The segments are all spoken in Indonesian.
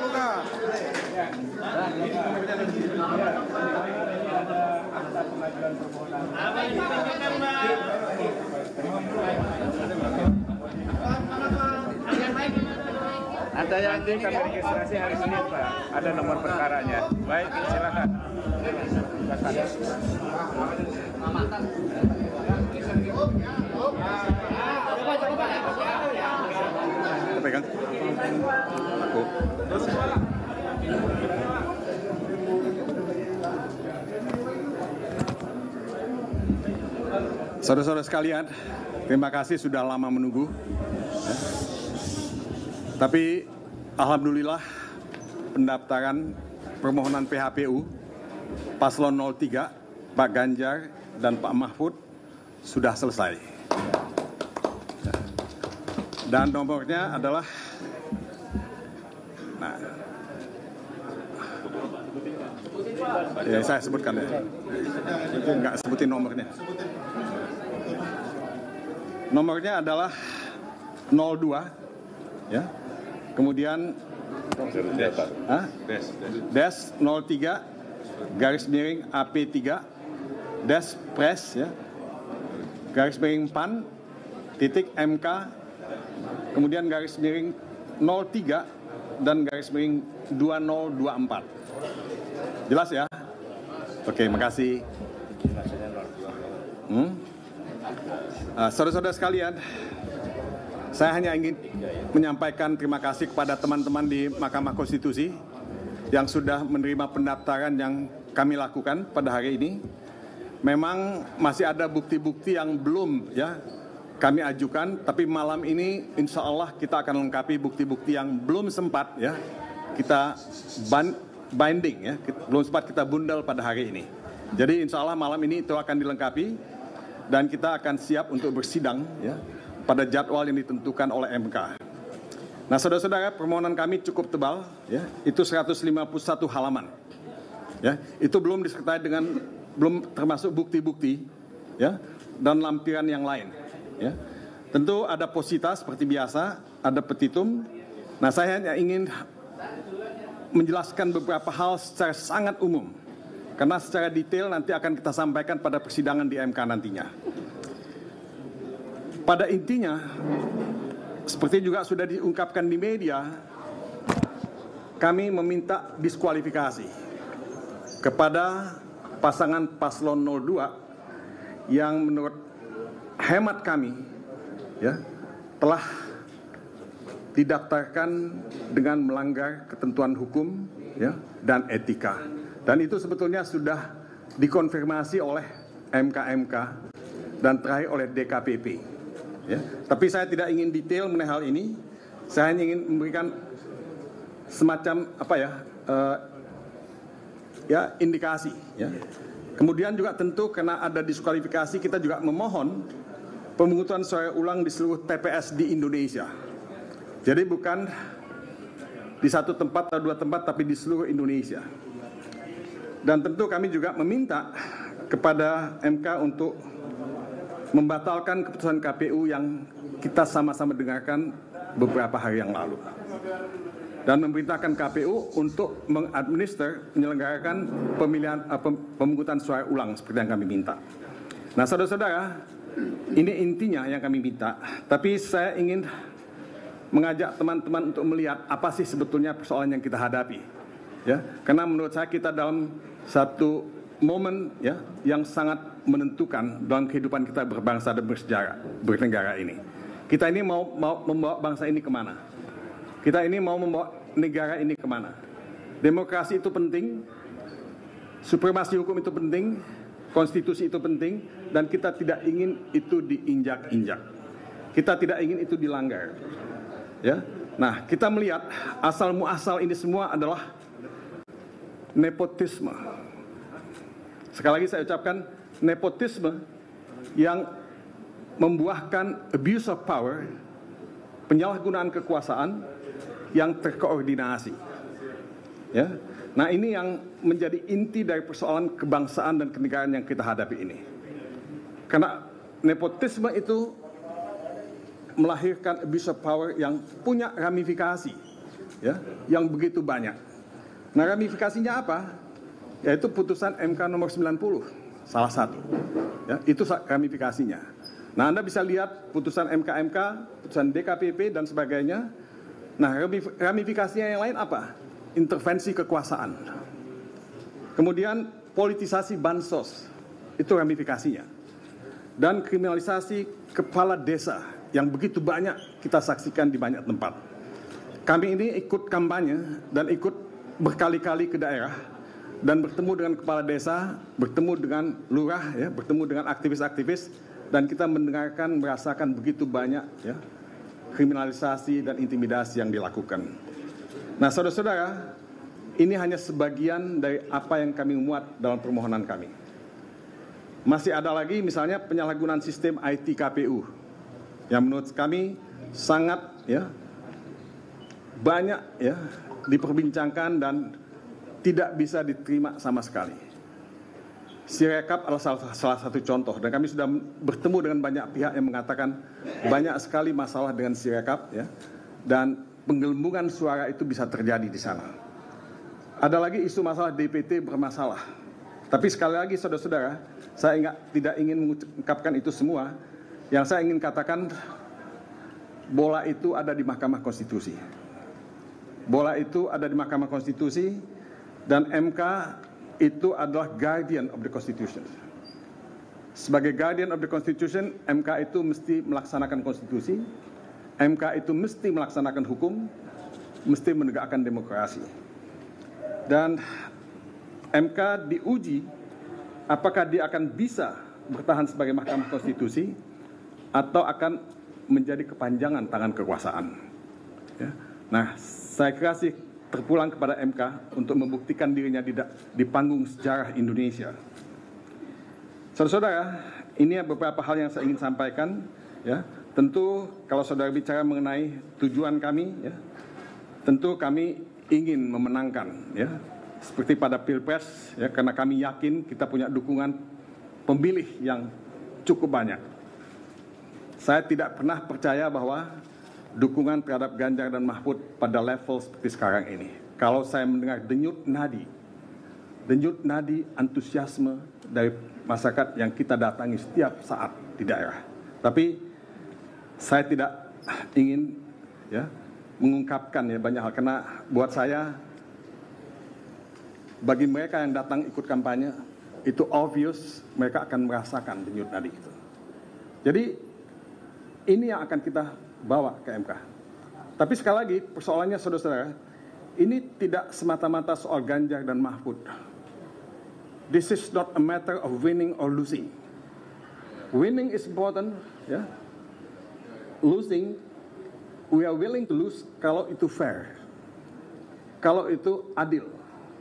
Buka. Ada yang kami registrasi hari Senin, Pak. Ada nomor perkaranya. Baik, silakan. Pegang. Aku. Saudara-saudara sekalian, terima kasih sudah lama menunggu. Tapi alhamdulillah pendaftaran permohonan PHPU Paslon 03, Pak Ganjar dan Pak Mahfud sudah selesai. Dan nomornya adalah, nah, ya saya sebutkan ya, nggak sebutin nomornya. Nomornya adalah 02, ya. Kemudian Des 03 garis miring AP3 Des Pres, ya, garis miring PAN titik MK, kemudian garis miring 03 dan garis miring 2024. Jelas ya? Oke, makasih. Saudara-saudara sekalian, saya hanya ingin menyampaikan terima kasih kepada teman-teman di Mahkamah Konstitusi yang sudah menerima pendaftaran yang kami lakukan pada hari ini. Memang masih ada bukti-bukti yang belum, ya, kami ajukan, tapi malam ini insya Allah kita akan lengkapi bukti-bukti yang belum sempat, ya, kita binding, ya, belum sempat kita bundel pada hari ini. Jadi insya Allah malam ini itu akan dilengkapi dan kita akan siap untuk bersidang, ya, pada jadwal yang ditentukan oleh MK. Nah, saudara-saudara, permohonan kami cukup tebal, ya, itu 151 halaman. Ya, itu belum disertai dengan, belum termasuk bukti-bukti, ya, dan lampiran yang lain. Ya. Tentu ada posita seperti biasa, ada petitum. Nah, saya hanya ingin menjelaskan beberapa hal secara sangat umum, karena secara detail nanti akan kita sampaikan pada persidangan di MK nantinya. Pada intinya, seperti juga sudah diungkapkan di media, kami meminta diskualifikasi kepada pasangan Paslon 02 yang menurut hemat kami, ya, telah didaftarkan dengan melanggar ketentuan hukum, ya, dan etika. Dan itu sebetulnya sudah dikonfirmasi oleh MK-MK dan terakhir oleh DKPP. Ya. Tapi saya tidak ingin detail mengenai hal ini. Saya hanya ingin memberikan semacam apa ya, ya, indikasi. Ya. Kemudian juga tentu karena ada diskualifikasi, kita juga memohon pemungutan suara ulang di seluruh TPS di Indonesia. Jadi bukan di satu tempat atau dua tempat, tapi di seluruh Indonesia. Dan tentu kami juga meminta kepada MK untuk membatalkan keputusan KPU yang kita sama-sama dengarkan beberapa hari yang lalu. Dan memerintahkan KPU untuk mengadminister, menyelenggarakan pemilihan pemungutan suara ulang seperti yang kami minta. Nah, saudara-saudara, ini intinya yang kami minta. Tapi saya ingin mengajak teman-teman untuk melihat apa sih sebetulnya persoalan yang kita hadapi. Ya, karena menurut saya kita dalam satu momen, ya, yang sangat menentukan dalam kehidupan kita berbangsa dan bernegara ini. Kita ini mau membawa bangsa ini kemana? Kita ini mau membawa negara ini kemana? Demokrasi itu penting, supremasi hukum itu penting, konstitusi itu penting, dan kita tidak ingin itu diinjak-injak. Kita tidak ingin itu dilanggar. Ya, nah, kita melihat asal muasal ini semua adalah nepotisme. Sekali lagi saya ucapkan, nepotisme yang membuahkan abuse of power, penyalahgunaan kekuasaan, yang terkoordinasi. Ya. Nah, ini yang menjadi inti dari persoalan kebangsaan dan kenegaraan yang kita hadapi ini. Karena nepotisme itu melahirkan abuse of power yang punya ramifikasi, ya, yang begitu banyak. Nah, ramifikasinya apa? Yaitu putusan MK nomor 90, salah satu. Ya, itu ramifikasinya. Nah, Anda bisa lihat putusan MK-MK, putusan DKPP dan sebagainya. Nah, ramifikasinya yang lain apa? Intervensi kekuasaan. Kemudian politisasi bansos, itu ramifikasinya. Dan kriminalisasi kepala desa yang begitu banyak kita saksikan di banyak tempat. Kami ini ikut kampanye dan ikut berkali-kali ke daerah dan bertemu dengan kepala desa, bertemu dengan lurah, ya, bertemu dengan aktivis-aktivis, dan kita mendengarkan, merasakan begitu banyak, ya, kriminalisasi dan intimidasi yang dilakukan. Nah, saudara-saudara, ini hanya sebagian dari apa yang kami muat dalam permohonan kami. Masih ada lagi misalnya penyalahgunaan sistem IT KPU yang menurut kami sangat, ya, banyak, ya, diperbincangkan dan tidak bisa diterima sama sekali. Sirekap adalah salah satu contoh, dan kami sudah bertemu dengan banyak pihak yang mengatakan banyak sekali masalah dengan Sirekap, ya, dan penggelembungan suara itu bisa terjadi di sana. Ada lagi isu masalah DPT bermasalah. Tapi sekali lagi saudara-saudara, saya tidak ingin mengungkapkan itu semua. Yang saya ingin katakan, bola itu ada di Mahkamah Konstitusi. Bola itu ada di Mahkamah Konstitusi, dan MK itu adalah guardian of the Constitution. Sebagai guardian of the Constitution, MK itu mesti melaksanakan konstitusi, MK itu mesti melaksanakan hukum, mesti menegakkan demokrasi. Dan MK diuji apakah dia akan bisa bertahan sebagai Mahkamah Konstitusi atau akan menjadi kepanjangan tangan kekuasaan. Ya. Nah, saya kira sih terpulang kepada MK untuk membuktikan dirinya di panggung sejarah Indonesia. Saudara-saudara, ini beberapa hal yang saya ingin sampaikan. Ya. Tentu kalau saudara bicara mengenai tujuan kami, ya, tentu kami ingin memenangkan, ya, seperti pada Pilpres, ya, karena kami yakin kita punya dukungan pemilih yang cukup banyak. Saya tidak pernah percaya bahwa dukungan terhadap Ganjar dan Mahfud pada level seperti sekarang ini. Kalau saya mendengar denyut nadi antusiasme dari masyarakat yang kita datangi setiap saat di daerah. Tapi saya tidak ingin, ya, mengungkapkan, ya, banyak hal, karena buat saya, bagi mereka yang datang ikut kampanye, itu obvious mereka akan merasakan denyut nadi itu. Jadi ini yang akan kita bawa ke MK. Tapi sekali lagi persoalannya saudara-saudara, ini tidak semata-mata soal Ganjar dan Mahfud. This is not a matter of winning or losing. Winning is important, ya. Losing, we are willing to lose kalau itu fair, kalau itu adil.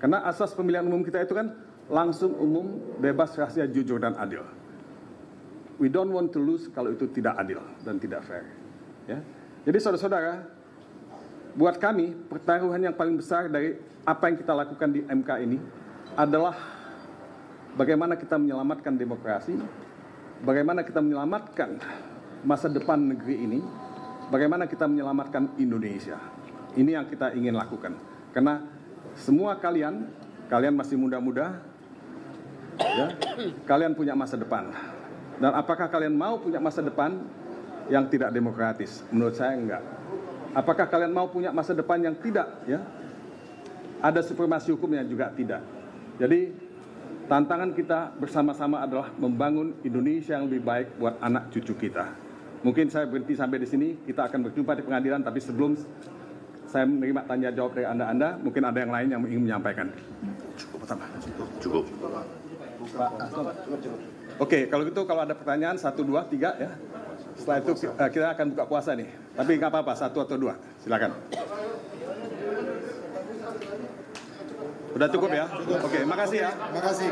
Karena asas pemilihan umum kita itu kan langsung, umum, bebas, rahasia, jujur, dan adil. We don't want to lose kalau itu tidak adil dan tidak fair. Ya. Jadi saudara-saudara, buat kami pertaruhan yang paling besar dari apa yang kita lakukan di MK ini adalah bagaimana kita menyelamatkan demokrasi, bagaimana kita menyelamatkan masa depan negeri ini, bagaimana kita menyelamatkan Indonesia. Ini yang kita ingin lakukan. Karena semua kalian masih muda-muda, ya, kalian punya masa depan. Dan apakah kalian mau punya masa depan yang tidak demokratis? Menurut saya enggak. Apakah kalian mau punya masa depan yang tidak, ya, ada supremasi hukumnya? Juga tidak. Jadi tantangan kita bersama-sama adalah membangun Indonesia yang lebih baik buat anak cucu kita. Mungkin saya berhenti sampai di sini. Kita akan berjumpa di pengadilan. Tapi sebelum saya menerima tanya jawab dari Anda, mungkin ada yang lain yang ingin menyampaikan. Cukup pertama. Cukup. Pak Astom. Oke, kalau gitu kalau ada pertanyaan 1, 2, 3, ya. Setelah itu kita akan buka puasa nih. Tapi nggak apa-apa, 1 atau 2. Silakan. Udah cukup ya? Oke, makasih ya. Makasih.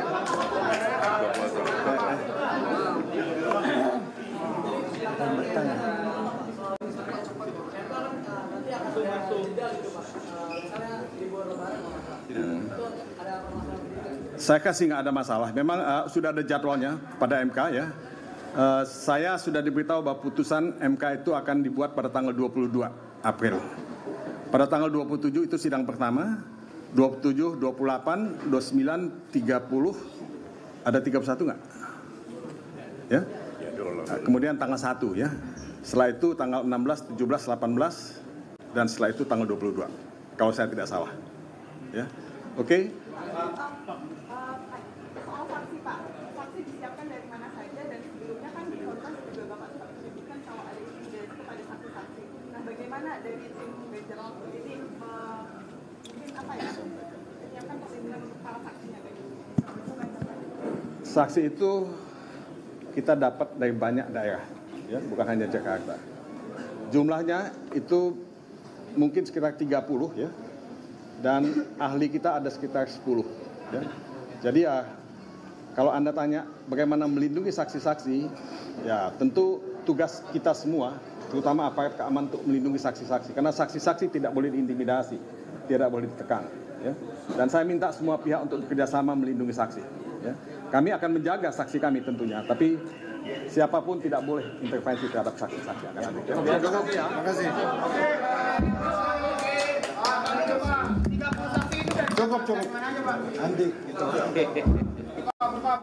Saya kasih nggak ada masalah. Memang sudah ada jadwalnya pada MK ya. Saya sudah diberitahu bahwa putusan MK itu akan dibuat pada tanggal 22 April. Pada tanggal 27 itu sidang pertama, 27, 28, 29, 30, ada 31 nggak? Ya? Kemudian tanggal 1 ya. Setelah itu tanggal 16, 17, 18, dan setelah itu tanggal 22. Kalau saya tidak salah. Ya. Oke? Soal saksi Pak, saksi disiapkan dari mana saja dan sebelumnya kan di konten juga Bapak sempat menyebutkan kalau ada intimidasi kepada saksi-saksi. Nah bagaimana dari tim Benjerol ini mungkin apa ya, menyiapkan perlindungan untuk para saksinya? Saksi itu kita dapat dari banyak daerah, ya, bukan hanya Jakarta. Jumlahnya itu mungkin sekitar 30 ya, dan ahli kita ada sekitar 10. Ya. Jadi ya, kalau Anda tanya bagaimana melindungi saksi-saksi, ya tentu tugas kita semua, terutama aparat keamanan untuk melindungi saksi-saksi. Karena saksi-saksi tidak boleh diintimidasi, tidak boleh ditekan. Ya. Dan saya minta semua pihak untuk bekerjasama melindungi saksi. Ya. Kami akan menjaga saksi kami tentunya, tapi siapapun tidak boleh intervensi terhadap saksi-saksi. Terima kasih. Cukup. Andi.